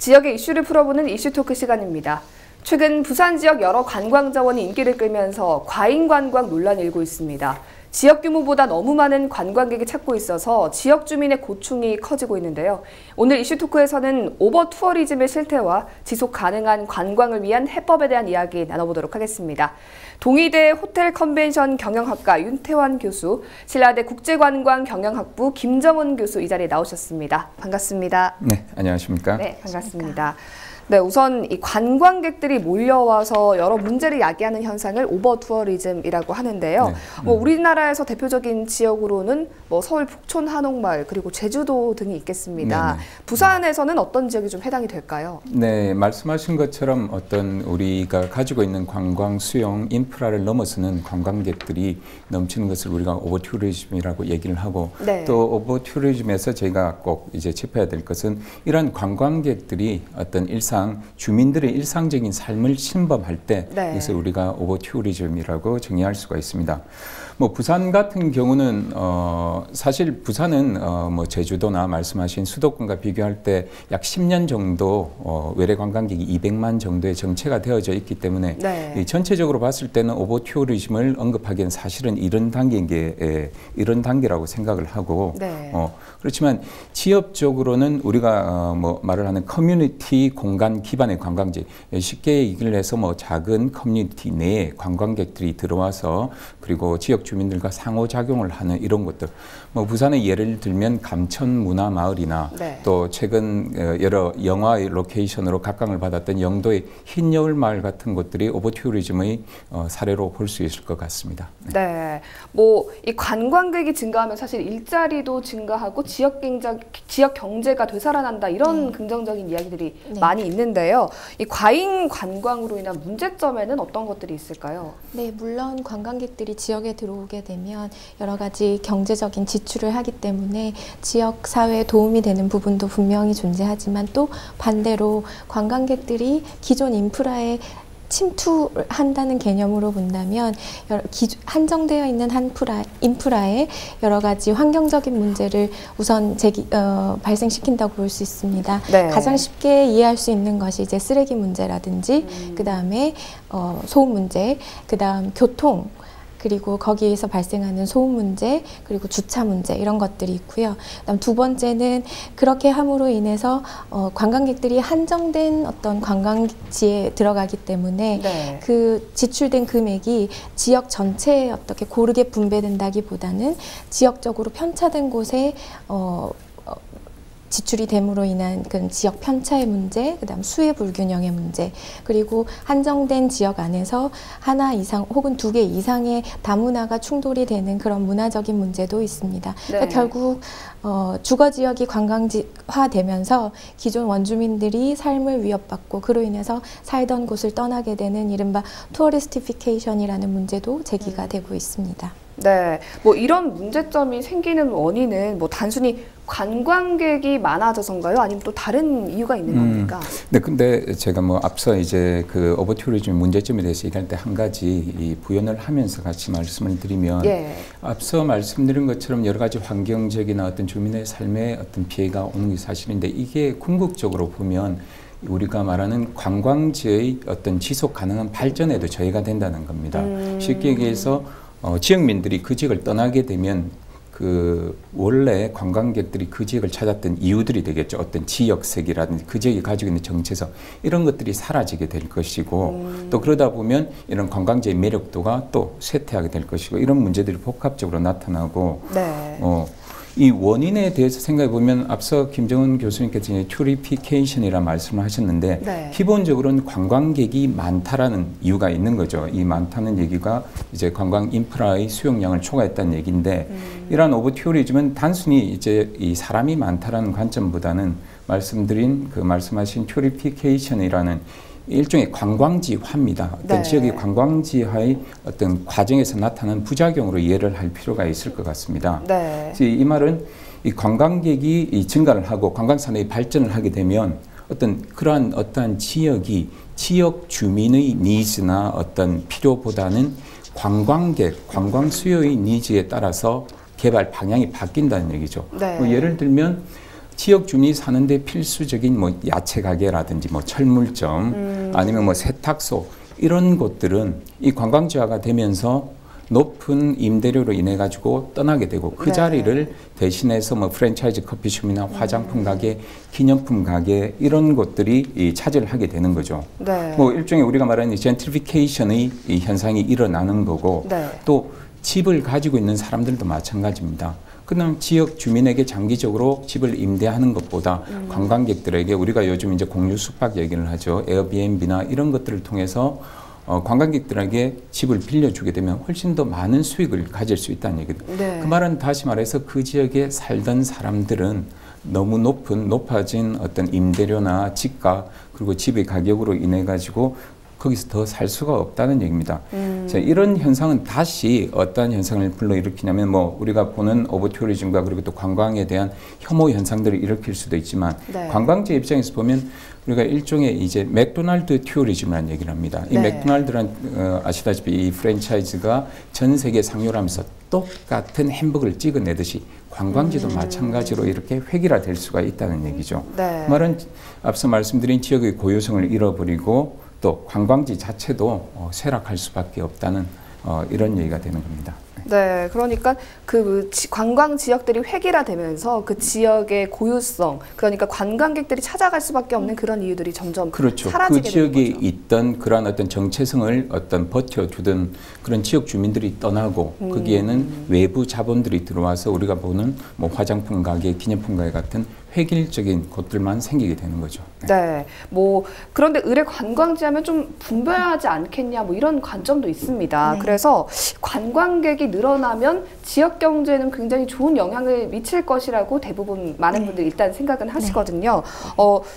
지역의 이슈를 풀어보는 이슈토크 시간입니다. 최근 부산 지역 여러 관광 자원이 인기를 끌면서 과잉 관광 논란이 일고 있습니다. 지역 규모보다 너무 많은 관광객이 찾고 있어서 지역 주민의 고충이 커지고 있는데요. 오늘 이슈토크에서는 오버 투어리즘의 실태와 지속 가능한 관광을 위한 해법에 대한 이야기 나눠보도록 하겠습니다. 동의대 호텔 컨벤션 경영학과 윤태환 교수, 신라대 국제관광 경영학부 김정은 교수 이 자리에 나오셨습니다. 반갑습니다. 네, 안녕하십니까? 네, 반갑습니다. 네, 우선 이 관광객들이 몰려와서 여러 문제를 야기하는 현상을 오버 투어리즘이라고 하는데요. 네. 우리나라에서 대표적인 지역으로는 서울 북촌 한옥마을 그리고 제주도 등이 있겠습니다. 네네. 부산에서는 어떤 지역이 좀 해당이 될까요? 네, 말씀하신 것처럼 어떤 우리가 가지고 있는 관광 수용 인프라를 넘어서는 관광객들이 넘치는 것을 우리가 오버 투어리즘이라고 얘기를 하고, 네. 또 오버 투어리즘에서 저희가 꼭 이제 짚어야 될 것은 이런 관광객들이 어떤 주민들의 일상적인 삶을 침범할 때, 네. 그래서 우리가 오버 투어리즘이라고 정의할 수가 있습니다. 부산 같은 경우는 사실 부산은 제주도나 말씀하신 수도권과 비교할 때 약 10년 정도 외래 관광객이 200만 정도의 정체가 되어져 있기 때문에, 네. 전체적으로 봤을 때는 오버 투어리즘을 언급하기엔 사실은 이런 단계라고 생각을 하고, 네. 그렇지만 지역적으로는 우리가 말을 하는 커뮤니티 공간 기반의 관광지, 쉽게 얘기를 해서 작은 커뮤니티 내에 관광객들이 들어와서 그리고 지역 주민들과 상호작용을 하는 이런 것들, 부산의 예를 들면 감천문화마을이나, 네. 또 최근 여러 영화의 로케이션으로 각광을 받았던 영도의 흰여울마을 같은 곳들이 오버 투어리즘의 사례로 볼 수 있을 것 같습니다. 네, 이 관광객이 증가하면 사실 일자리도 증가하고 지역 경제가 되살아난다 이런 긍정적인 이야기들이 많이 있는데요. 이 과잉 관광으로 인한 문제점에는 어떤 것들이 있을까요? 네, 물론 관광객들이 지역에 들어오게 되면 여러 가지 경제적인 지출을 하기 때문에 지역 사회에 도움이 되는 부분도 분명히 존재하지만, 또 반대로 관광객들이 기존 인프라에 침투한다는 개념으로 본다면 한정되어 있는 인프라에 여러 가지 환경적인 문제를 우선 발생시킨다고 볼 수 있습니다. 네. 가장 쉽게 이해할 수 있는 것이 이제 쓰레기 문제라든지, 그 다음에 소음 문제, 그 다음 교통, 그리고 거기에서 발생하는 소음 문제, 그리고 주차 문제, 이런 것들이 있고요. 그다음 두 번째는 그렇게 함으로 인해서 관광객들이 한정된 어떤 관광지에 들어가기 때문에, 네. 그 지출된 금액이 지역 전체에 어떻게 고르게 분배된다기보다는 지역적으로 편차된 곳에 지출이 됨으로 인한 그 지역 편차의 문제, 그다음 수혜 불균형의 문제, 그리고 한정된 지역 안에서 하나 이상 혹은 두 개 이상의 다문화가 충돌이 되는 그런 문화적인 문제도 있습니다. 네. 그러니까 결국 주거 지역이 관광지화되면서 기존 원주민들이 삶을 위협받고 그로 인해서 살던 곳을 떠나게 되는 이른바 투어리스티피케이션이라는 문제도 제기가 되고 있습니다. 네, 이런 문제점이 생기는 원인은 단순히 관광객이 많아져서인가요? 아니면 또 다른 이유가 있는 겁니까? 네, 근데 제가 앞서 이제 그 오버 투어리즘 문제점에 대해서 얘기할 때 한 가지 부연을 하면서 같이 말씀을 드리면, 앞서 말씀드린 것처럼 여러 가지 환경적이나 어떤 주민의 삶에 어떤 피해가 오는 게 사실인데, 이게 궁극적으로 보면 우리가 말하는 관광지의 어떤 지속 가능한 발전에도 저해가 된다는 겁니다. 쉽게 얘기해서 지역민들이 그 지역을 떠나게 되면 원래 관광객들이 그 지역을 찾았던 이유들이 되겠죠. 어떤 지역색이라든지 그 지역이 가지고 있는 정체성, 이런 것들이 사라지게 될 것이고, 또 그러다 보면 이런 관광지의 매력도가 또 쇠퇴하게 될 것이고, 이런 문제들이 복합적으로 나타나고, 네. 이 원인에 대해서 생각해 보면 앞서 김정은 교수님께서 튜리피케이션이라는 말씀을 하셨는데, 네. 기본적으로는 관광객이 많다라는 이유가 있는 거죠. 이 많다는 얘기가 이제 관광 인프라의 수용량을 초과했다는 얘기인데, 이러한 오버 투어리즘은 단순히 이제 이 사람이 많다라는 관점보다는 말씀하신 튜리피케이션이라는 일종의 관광지화입니다. 어떤 지역의 관광지화의 어떤 과정에서 나타나는 부작용으로 이해를 할 필요가 있을 것 같습니다. 네. 이 말은 이 관광객이 증가를 하고 관광산업이 발전을 하게 되면 어떠한 지역이 지역 주민의 니즈나 어떤 필요보다는 관광 수요의 니즈에 따라서 개발 방향이 바뀐다는 얘기죠. 네. 예를 들면 지역 주민이 사는데 필수적인 뭐 야채 가게라든지 뭐 철물점 아니면 뭐 세탁소 이런 곳들은 이 관광지화가 되면서 높은 임대료로 인해 가지고 떠나게 되고 그 자리를 대신해서 뭐 프랜차이즈 커피숍이나 화장품 가게, 기념품 가게 이런 곳들이 차지를 하게 되는 거죠. 뭐 일종의 우리가 말하는 젠트리피케이션의 이 현상이 일어나는 거고 또 집을 가지고 있는 사람들도 마찬가지입니다. 그냥 지역 주민에게 장기적으로 집을 임대하는 것보다 관광객들에게 우리가 요즘 이제 공유 숙박 얘기를 하죠. 에어비앤비나 이런 것들을 통해서 관광객들에게 집을 빌려주게 되면 훨씬 더 많은 수익을 가질 수 있다는 얘기죠. 그 말은 다시 말해서 그 지역에 살던 사람들은 너무 높아진 어떤 임대료나 집가 그리고 집의 가격으로 인해 가지고 거기서 더 살 수가 없다는 얘기입니다. 자, 이런 현상은 다시 어떤 현상을 불러일으키냐면 뭐 우리가 보는 오버투리즘과 그리고 또 관광에 대한 혐오 현상들을 일으킬 수도 있지만 관광지 입장에서 보면 우리가 일종의 이제 맥도날드 튜어리즘이라는 얘기를 합니다. 이 맥도날드란 아시다시피 이 프랜차이즈가 전 세계 상용을 하면서 똑같은 햄버거를 찍어내듯이 관광지도 마찬가지로 이렇게 획일화될 수가 있다는 얘기죠. 그 말은 앞서 말씀드린 지역의 고유성을 잃어버리고 또 관광지 자체도 쇠락할 수밖에 없다는 이런 얘기가 되는 겁니다. 네, 그러니까 그 관광 지역들이 획일화되면서 그 지역의 고유성, 그러니까 관광객들이 찾아갈 수밖에 없는 그런 이유들이 점점 사라지게 그 지역에 되는 거죠. 있던 그러한 어떤 정체성을 어떤 버텨주던 그런 지역 주민들이 떠나고 거기에는 외부 자본들이 들어와서 우리가 보는 뭐 화장품 가게, 기념품 가게 같은 획일적인 곳들만 생기게 되는 거죠. 네, 뭐 그런데 의뢰 관광지 하면 좀 붐벼야지 않겠냐, 뭐 이런 관점도 있습니다. 그래서 관광객이 늘어나면 지역 경제에는 굉장히 좋은 영향을 미칠 것이라고 대부분 많은 분들이 일단 생각은 하시거든요.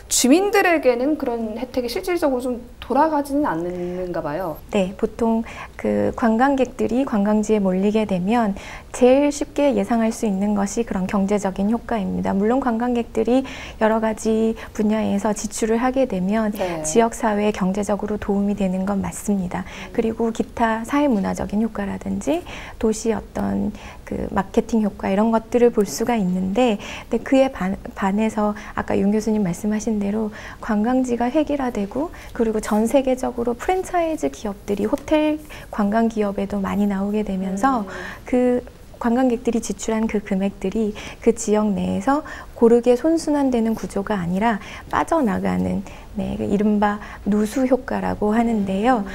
주민들에게는 그런 혜택이 실질적으로 좀 돌아가지는 않는가 봐요. 네, 보통 그 관광객들이 관광지에 몰리게 되면 제일 쉽게 예상할 수 있는 것이 그런 경제적인 효과입니다. 물론 관광객들이 여러 가지 분야에서 지출을 하게 되면 지역사회에 경제적으로 도움이 되는 건 맞습니다. 그리고 기타 사회문화적인 효과라든지 도시 어떤 그 마케팅 효과 이런 것들을 볼 수가 있는데 근데 그에 반해서 아까 윤 교수님 말씀하신 대로 관광지가 획일화되고 그리고 전 세계적으로 프랜차이즈 기업들이 호텔 관광 기업에도 많이 나오게 되면서 그 관광객들이 지출한 그 금액들이 그 지역 내에서 고르게 손순환되는 구조가 아니라 빠져나가는 이른바 누수 효과라고 하는데요.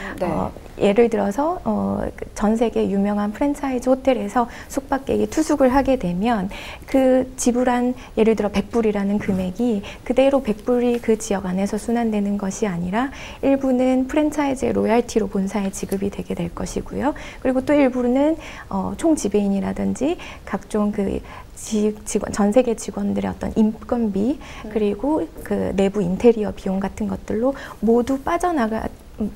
예를 들어서 전 세계 유명한 프랜차이즈 호텔에서 숙박객이 투숙을 하게 되면 그 지불한 예를 들어 100불이라는 금액이 그대로 100불이 그 지역 안에서 순환되는 것이 아니라 일부는 프랜차이즈의 로얄티로 본사에 지급이 되게 될 것이고요. 그리고 또 일부는 총지배인이라든지 각종 그 전 세계 직원들의 어떤 인건비 그리고 그 내부 인테리어 비용 같은 것들로 모두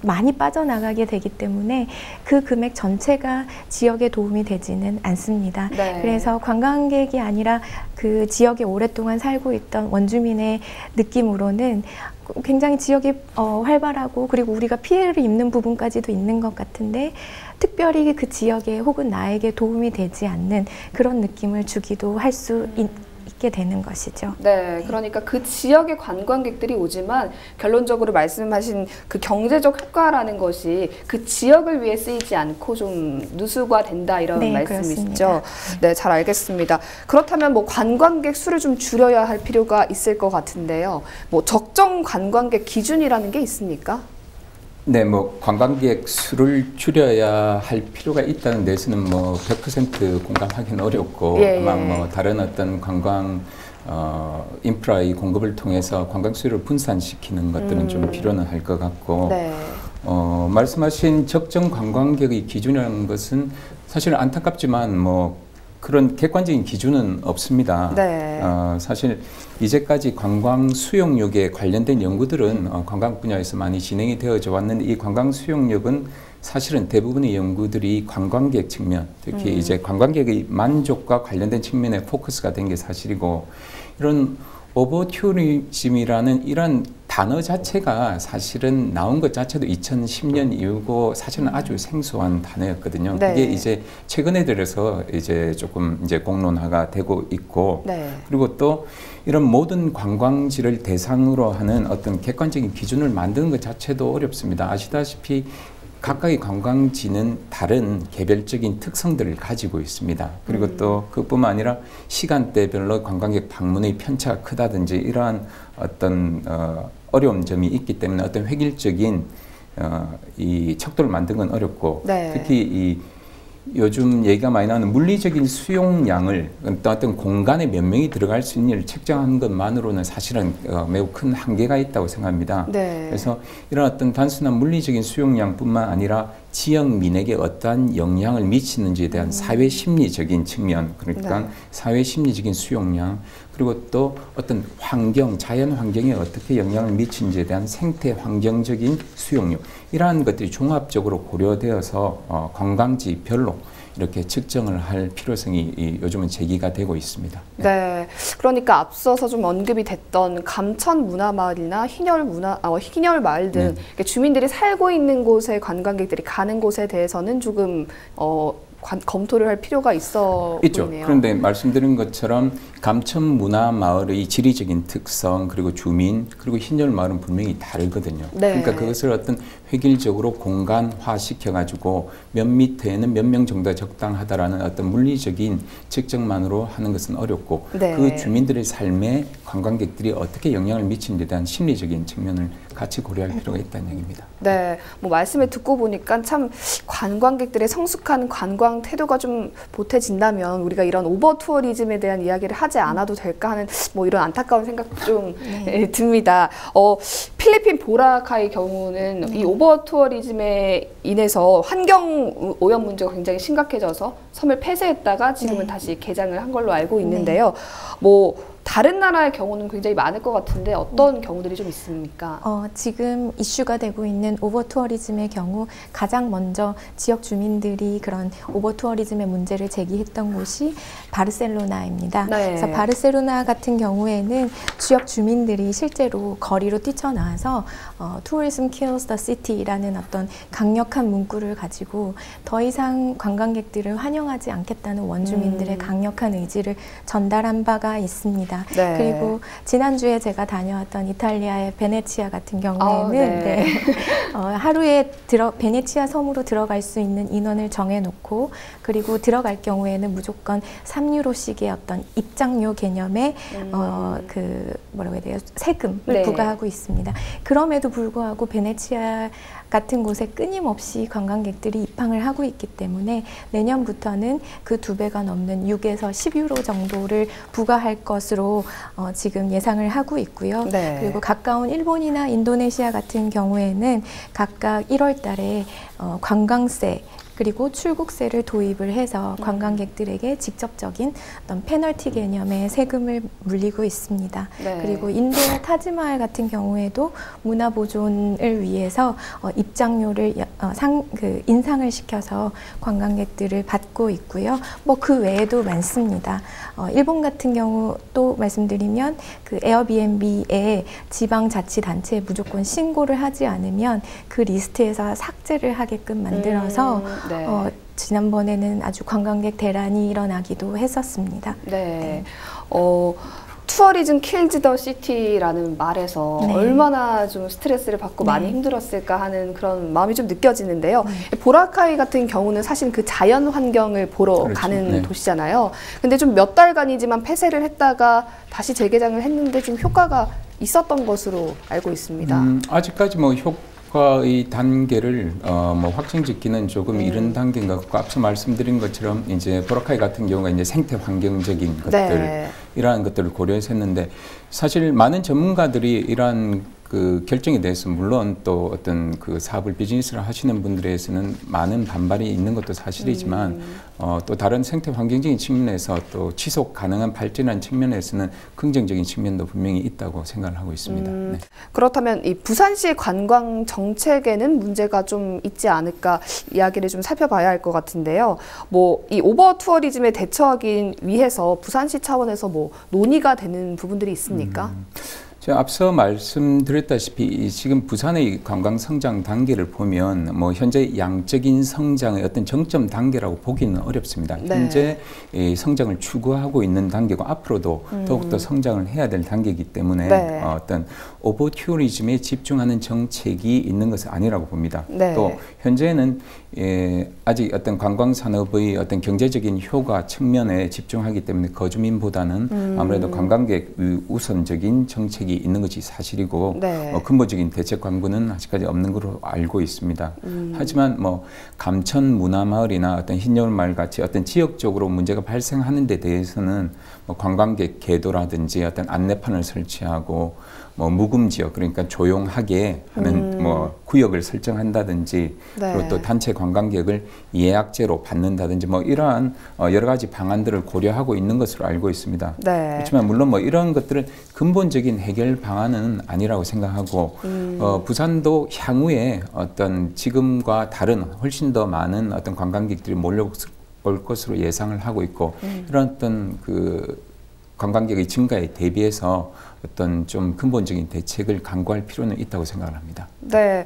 많이 빠져나가게 되기 때문에 그 금액 전체가 지역에 도움이 되지는 않습니다. 그래서 관광객이 아니라 그 지역에 오랫동안 살고 있던 원주민의 느낌으로는 굉장히 지역이 활발하고 그리고 우리가 피해를 입는 부분까지도 있는 것 같은데 특별히 그 지역에 혹은 나에게 도움이 되지 않는 그런 느낌을 주기도 할 수 있게 되는 것이죠. 네, 그러니까 그 지역의 관광객들이 오지만 결론적으로 말씀하신 그 경제적 효과라는 것이 그 지역을 위해 쓰이지 않고 좀 누수가 된다 이런 말씀이시죠? 네, 잘 알겠습니다. 그렇다면 뭐 관광객 수를 좀 줄여야 할 필요가 있을 것 같은데요. 뭐 적정 관광객 기준이라는 게 있습니까? 네, 뭐 관광객 수를 줄여야 할 필요가 있다는 데서는 뭐 100% 공감하기는 어렵고 아마 뭐 다른 어떤 관광 인프라의 공급을 통해서 관광 수요를 분산시키는 것들은 좀 필요는 할 것 같고 말씀하신 적정 관광객의 기준이라는 것은 사실 안타깝지만 뭐 그런 객관적인 기준은 없습니다. 사실 이제까지 관광 수용력에 관련된 연구들은 관광 분야에서 많이 진행이 되어져 왔는데 이 관광 수용력은 사실은 대부분의 연구들이 관광객 측면, 특히 이제 관광객의 만족과 관련된 측면에 포커스가 된 게 사실이고 이런 오버투리즘이라는 이런 단어 자체가 사실은 나온 것 자체도 2010년 이후고 사실은 아주 생소한 단어였거든요. 네. 그게 이제 최근에 들어서 이제 조금 이제 공론화가 되고 있고, 네. 그리고 또 이런 모든 관광지를 대상으로 하는 어떤 객관적인 기준을 만드는 것 자체도 어렵습니다. 아시다시피 각각의 관광지는 다른 개별적인 특성들을 가지고 있습니다. 그리고 또 그뿐만 아니라 시간대별로 관광객 방문의 편차가 크다든지 이러한 어떤 어려운 점이 있기 때문에 어떤 획일적인 이 척도를 만드는 건 어렵고, 네. 특히 이 요즘 얘기가 많이 나오는 물리적인 수용량을 어떤 공간에 몇 명이 들어갈 수 있는지를 책정하는 것만으로는 사실은 매우 큰 한계가 있다고 생각합니다. 네. 그래서 이런 어떤 단순한 물리적인 수용량뿐만 아니라 지역민에게 어떠한 영향을 미치는지에 대한 사회 심리적인 측면, 그러니까 네. 사회 심리적인 수용량, 그리고 또 어떤 환경, 자연 환경에 어떻게 영향을 미치는지에 대한 생태 환경적인 수용력, 이러한 것들이 종합적으로 고려되어서 관광지별로 이렇게 측정을 할 필요성이 요즘은 제기가 되고 있습니다. 네, 그러니까 앞서서 좀 언급이 됐던 감천 문화마을이나 희녀 마을 등 주민들이 살고 있는 곳에 관광객들이 가는 곳에 대해서는 조금 검토를 할 필요가 있어 있죠. 보이네요. 그런데 말씀드린 것처럼 감천 문화 마을의 지리적인 특성, 그리고 주민, 그리고 희녀 마을은 분명히 다르거든요. 네. 그러니까 그것을 어떤 획일적으로 공간화 시켜가지고 몇 미터에는 몇 명 정도가 적당하다라는 어떤 물리적인 측정만으로 하는 것은 어렵고, 네. 그 주민들의 삶에 관광객들이 어떻게 영향을 미치는지에 대한 심리적인 측면을 같이 고려할 필요가 있다는 얘기입니다. 네, 뭐 말씀을 듣고 보니까 참 관광객들의 성숙한 관광 태도가 좀 보태진다면 우리가 이런 오버 투어리즘에 대한 이야기를 하지 않아도 될까 하는 뭐 이런 안타까운 생각 좀 듭니다. 필리핀 보라카이 경우는 이 오버 투어리즘에 인해서 환경 오염 문제가 굉장히 심각해져서 섬을 폐쇄했다가 지금은 다시 개장을 한 걸로 알고 있는데요. 뭐 다른 나라의 경우는 굉장히 많을 것 같은데 어떤 경우들이 좀 있습니까? 지금 이슈가 되고 있는 오버투어리즘의 경우 가장 먼저 지역 주민들이 그런 오버투어리즘의 문제를 제기했던 곳이 바르셀로나입니다. 네. 그래서 바르셀로나 같은 경우에는 지역 주민들이 실제로 거리로 뛰쳐나와서 Tourism kills the city라는 어떤 강력한 문구를 가지고 더 이상 관광객들을 환영하지 않겠다는 원주민들의 강력한 의지를 전달한 바가 있습니다. 네. 그리고 지난주에 제가 다녀왔던 이탈리아의 베네치아 같은 경우에는 하루에 베네치아 섬으로 들어갈 수 있는 인원을 정해놓고, 그리고 들어갈 경우에는 무조건 3유로씩의 어떤 입장료 개념의 뭐라고 해야 돼요? 세금을 부과하고 있습니다. 그럼에도 불구하고 베네치아 같은 곳에 끊임없이 관광객들이 입항을 하고 있기 때문에 내년부터는 그 2배가 넘는 6에서 10유로 정도를 부과할 것으로 지금 예상을 하고 있고요. 네. 그리고 가까운 일본이나 인도네시아 같은 경우에는 각각 1월 달에 관광세 그리고 출국세를 도입을 해서 관광객들에게 직접적인 어떤 페널티 개념의 세금을 물리고 있습니다. 네. 그리고 인도의 타지마할 같은 경우에도 문화보존을 위해서 입장료를 인상을 시켜서 관광객들을 받고 있고요. 뭐 그 외에도 많습니다. 일본 같은 경우 또 말씀드리면 그 에어비앤비에 지방자치단체에 무조건 신고를 하지 않으면 그 리스트에서 삭제를 하게끔 만들어서 지난번에는 아주 관광객 대란이 일어나기도 했었습니다. 네. 투어리즘 킬즈 더 시티라는 말에서 얼마나 좀 스트레스를 받고 많이 힘들었을까 하는 그런 마음이 좀 느껴지는데요. 보라카이 같은 경우는 사실 그 자연 환경을 보러 가는 도시잖아요. 근데 좀 몇 달간이지만 폐쇄를 했다가 다시 재개장을 했는데 좀 효과가 있었던 것으로 알고 있습니다. 아직까지 뭐 효과의 단계를 뭐 확정짓기는 조금 이른 단계인 것 같고, 앞서 말씀드린 것처럼 이제 보라카이 같은 경우가 이제 생태 환경적인 것들 이러한 것들을 고려해서 했는데, 사실 많은 전문가들이 이러한 그 결정에 대해서 물론 또 어떤 그 사업을 비즈니스를 하시는 분들에서는 많은 반발이 있는 것도 사실이지만 또 다른 생태 환경적인 측면에서 또 지속 가능한 발전한 측면에서는 긍정적인 측면도 분명히 있다고 생각을 하고 있습니다. 네. 그렇다면 이 부산시 관광 정책에는 문제가 좀 있지 않을까 이야기를 좀 살펴봐야 할 것 같은데요. 뭐 이 오버 투어리즘에 대처하기 위해서 부산시 차원에서 뭐 논의가 되는 부분들이 있습니까? 제가 앞서 말씀드렸다시피 지금 부산의 관광 성장 단계를 보면 뭐 현재 양적인 성장의 어떤 정점 단계라고 보기는 어렵습니다. 네. 현재 성장을 추구하고 있는 단계고 앞으로도 더욱더 성장을 해야 될 단계이기 때문에 네. 어떤 오버투리즘에 집중하는 정책이 있는 것은 아니라고 봅니다. 네. 또 현재는 아직 어떤 관광 산업의 어떤 경제적인 효과 측면에 집중하기 때문에 거주민보다는 아무래도 관광객 우선적인 정책이 있는 것이 사실이고 네. 근본적인 대책 광구는 아직까지 없는 걸로 알고 있습니다. 하지만 뭐 감천 문화마을이나 어떤 흰여울마을 같이 어떤 지역적으로 문제가 발생하는 데 대해서는 뭐 관광객 계도라든지 어떤 안내판을 설치하고 뭐 묵음 지역 그러니까 조용하게 하는 뭐 구역을 설정한다든지 네. 그리고 또 단체 관광객을 예약제로 받는다든지 뭐 이러한 여러 가지 방안들을 고려하고 있는 것으로 알고 있습니다. 네. 그렇지만 물론 뭐 이런 것들은 근본적인 해결 방안은 아니라고 생각하고 부산도 향후에 어떤 지금과 다른 훨씬 더 많은 어떤 관광객들이 몰려올 것으로 예상을 하고 있고 이런 어떤 그 관광객의 증가에 대비해서 어떤 좀 근본적인 대책을 강구할 필요는 있다고 생각을 합니다. 네,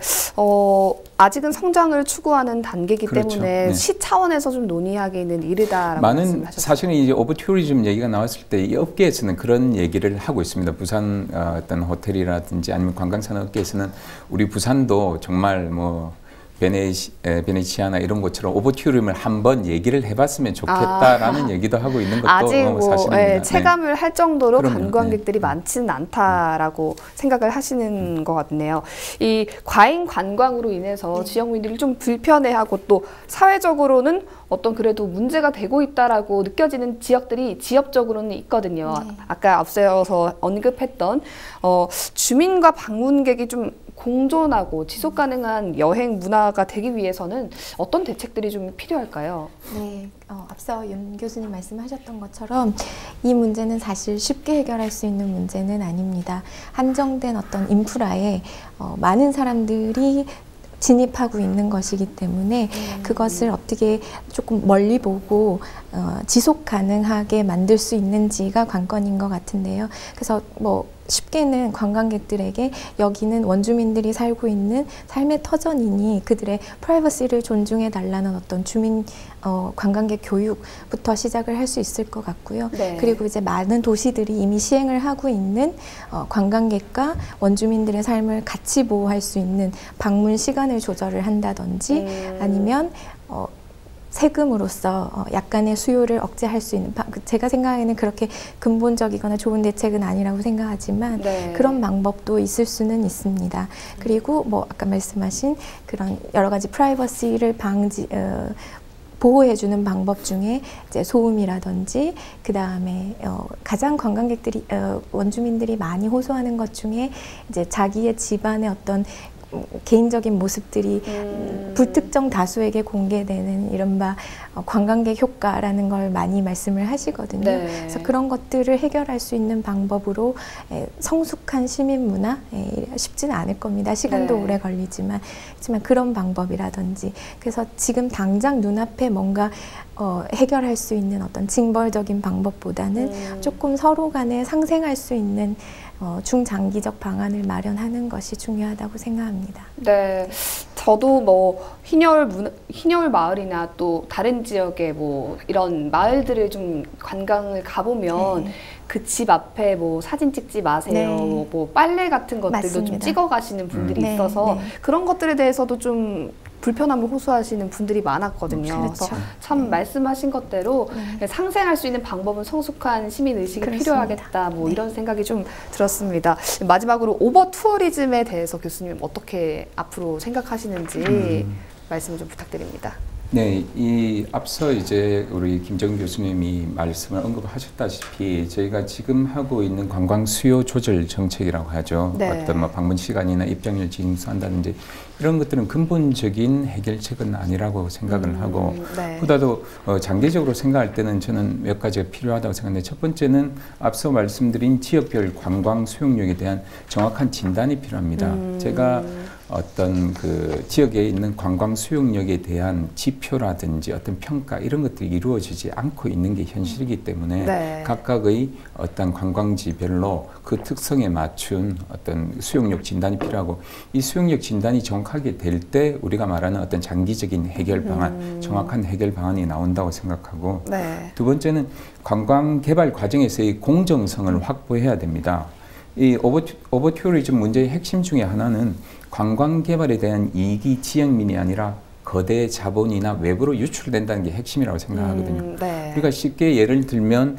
아직은 성장을 추구하는 단계이기 그렇죠. 때문에 네. 시 차원에서 좀 논의하기는 이르다라고 말씀하셨습니다. 사실은 이제 오버투리즘 얘기가 나왔을 때 이 업계에서는 그런 얘기를 하고 있습니다. 부산 어떤 호텔이라든지 아니면 관광산업계에서는 우리 부산도 정말 뭐 베네치아나 이런 것처럼 오버투리즘을 한번 얘기를 해봤으면 좋겠다라는 얘기도 하고 있는 것도 아직 뭐, 사실입니다. 네, 체감을 할 정도로 그럼요. 관광객들이 많지는 않다라고 생각을 하시는 것 같네요. 이 과잉 관광으로 인해서 지역민들이 좀 불편해하고 또 사회적으로는 어떤 그래도 문제가 되고 있다라고 느껴지는 지역들이 지역적으로는 있거든요. 아까 앞서서 언급했던 주민과 방문객이 좀 공존하고 지속 가능한 여행 문화가 되기 위해서는 어떤 대책들이 좀 필요할까요? 네, 앞서 윤 교수님 말씀하셨던 것처럼 이 문제는 사실 쉽게 해결할 수 있는 문제는 아닙니다. 한정된 어떤 인프라에 많은 사람들이 진입하고 있는 것이기 때문에 그것을 어떻게 조금 멀리 보고 지속 가능하게 만들 수 있는지가 관건인 것 같은데요. 그래서 뭐 쉽게는 관광객들에게 여기는 원주민들이 살고 있는 삶의 터전이니 그들의 프라이버시를 존중해 달라는 어떤 주민 관광객 교육부터 시작을 할 수 있을 것 같고요. 네. 그리고 이제 많은 도시들이 이미 시행을 하고 있는 관광객과 원주민들의 삶을 같이 보호할 수 있는 방문 시간을 조절을 한다든지 아니면 세금으로서 약간의 수요를 억제할 수 있는, 제가 생각에는 그렇게 근본적이거나 좋은 대책은 아니라고 생각하지만 네. 그런 방법도 있을 수는 있습니다. 그리고 뭐 아까 말씀하신 그런 여러 가지 프라이버시를 보호해주는 방법 중에 이제 소음이라든지 그 다음에 가장 관광객들이 원주민들이 많이 호소하는 것 중에 이제 자기의 집안의 어떤 개인적인 모습들이 불특정 다수에게 공개되는 이른바 관광객 효과라는 걸 많이 말씀을 하시거든요. 네. 그래서 그런 것들을 해결할 수 있는 방법으로 성숙한 시민 문화 쉽지는 않을 겁니다. 시간도 네. 오래 걸리지만 하지만 그런 방법이라든지 그래서 지금 당장 눈앞에 뭔가 해결할 수 있는 어떤 징벌적인 방법보다는 조금 서로 간에 상생할 수 있는 중장기적 방안을 마련하는 것이 중요하다고 생각합니다. 네, 저도 뭐 흰여울 마을이나 또 다른 지역의 뭐 이런 마을들을 좀 관광을 가보면 네. 그 집 앞에 뭐 사진 찍지 마세요, 네. 뭐 빨래 같은 것들도 맞습니다. 좀 찍어 가시는 분들이 네. 있어서 네. 그런 것들에 대해서도 좀 불편함을 호소하시는 분들이 많았거든요. 그렇죠. 그래서 참 말씀하신 것대로 상생할 수 있는 방법은 성숙한 시민의식이 그렇습니다. 필요하겠다. 뭐 이런 생각이 좀 들었습니다. 마지막으로 오버투어리즘에 대해서 교수님 어떻게 앞으로 생각하시는지 말씀을 좀 부탁드립니다. 네, 이 앞서 이제 우리 김정은 교수님이 말씀을 언급하셨다시피 저희가 지금 하고 있는 관광 수요 조절 정책이라고 하죠. 네. 어떤 뭐 방문 시간이나 입장료를 징수한다든지 이런 것들은 근본적인 해결책은 아니라고 생각을 하고 네. 보다도 장기적으로 생각할 때는 저는 몇 가지가 필요하다고 생각하는데 첫 번째는 앞서 말씀드린 지역별 관광 수용력에 대한 정확한 진단이 필요합니다. 제가 어떤 그 지역에 있는 관광 수용력에 대한 지표라든지 어떤 평가 이런 것들이 이루어지지 않고 있는 게 현실이기 때문에 네. 각각의 어떤 관광지별로 그 특성에 맞춘 어떤 수용력 진단이 필요하고 이 수용력 진단이 정확하게 될 때 우리가 말하는 어떤 장기적인 해결 방안, 정확한 해결 방안이 나온다고 생각하고 네. 두 번째는 관광 개발 과정에서의 공정성을 확보해야 됩니다. 이 오버투어리즘 문제의 핵심 중에 하나는 관광 개발에 대한 이익이 지역민이 아니라 거대 자본이나 외부로 유출된다는 게 핵심이라고 생각하거든요. 네. 그러니까 쉽게 예를 들면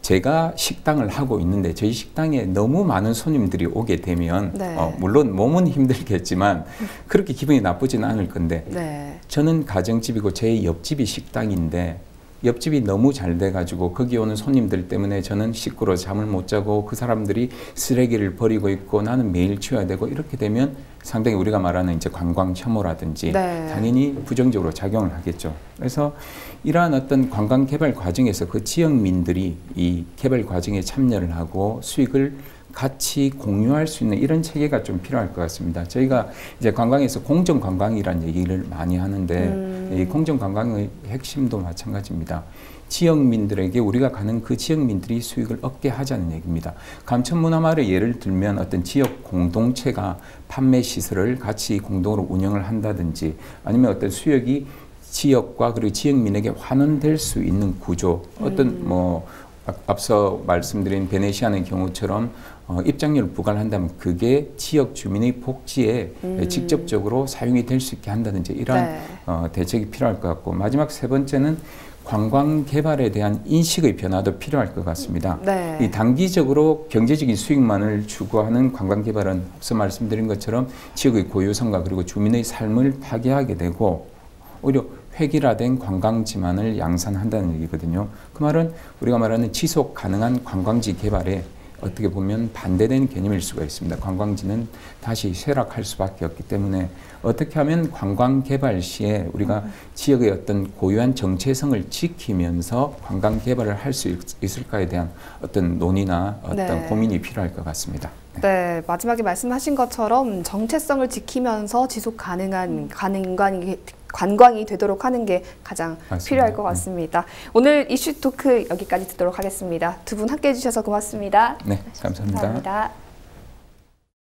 제가 식당을 하고 있는데 저희 식당에 너무 많은 손님들이 오게 되면 네. 물론 몸은 힘들겠지만 그렇게 기분이 나쁘지는 않을 건데 네. 저는 가정집이고 제 옆집이 식당인데 옆집이 너무 잘 돼가지고 거기 오는 손님들 때문에 저는 식구로 잠을 못 자고 그 사람들이 쓰레기를 버리고 있고 나는 매일 치워야 되고 이렇게 되면 상당히 우리가 말하는 이제 관광 혐오라든지 네. 당연히 부정적으로 작용을 하겠죠. 그래서 이러한 어떤 관광 개발 과정에서 그 지역민들이 이 개발 과정에 참여를 하고 수익을 같이 공유할 수 있는 이런 체계가 좀 필요할 것 같습니다. 저희가 이제 관광에서 공정 관광이라는 얘기를 많이 하는데 이 공정 관광의 핵심도 마찬가지입니다. 지역민들에게 우리가 가는 그 지역민들이 수익을 얻게 하자는 얘기입니다. 감천문화마을의 예를 들면 어떤 지역 공동체가 판매 시설을 같이 공동으로 운영을 한다든지 아니면 어떤 수익이 지역과 그리고 지역민에게 환원될 수 있는 구조, 어떤 뭐 앞서 말씀드린 베네시아의 경우처럼 입장료를 부과를 한다면 그게 지역 주민의 복지에 직접적으로 사용이 될 수 있게 한다든지 이러한 네. 대책이 필요할 것 같고 마지막 세 번째는 관광 개발에 대한 인식의 변화도 필요할 것 같습니다. 네. 이 단기적으로 경제적인 수익만을 추구하는 관광 개발은 앞서 말씀드린 것처럼 지역의 고유성과 그리고 주민의 삶을 파괴하게 되고 오히려 획일화된 관광지만을 양산한다는 얘기거든요. 그 말은 우리가 말하는 지속 가능한 관광지 개발에 어떻게 보면 반대되는 개념일 수가 있습니다. 관광지는 다시 쇠락할 수밖에 없기 때문에 어떻게 하면 관광 개발 시에 우리가 지역의 어떤 고유한 정체성을 지키면서 관광 개발을 할 수 있을까에 대한 어떤 논의나 어떤 네. 고민이 필요할 것 같습니다. 네, 마지막에 말씀하신 것처럼 정체성을 지키면서 지속 가능한 관광이 되도록 하는 게 가장 맞습니다. 필요할 것 같습니다. 오늘 이슈 토크 여기까지 듣도록 하겠습니다. 두 분 함께해 주셔서 고맙습니다. 네, 감사합니다. 감사합니다.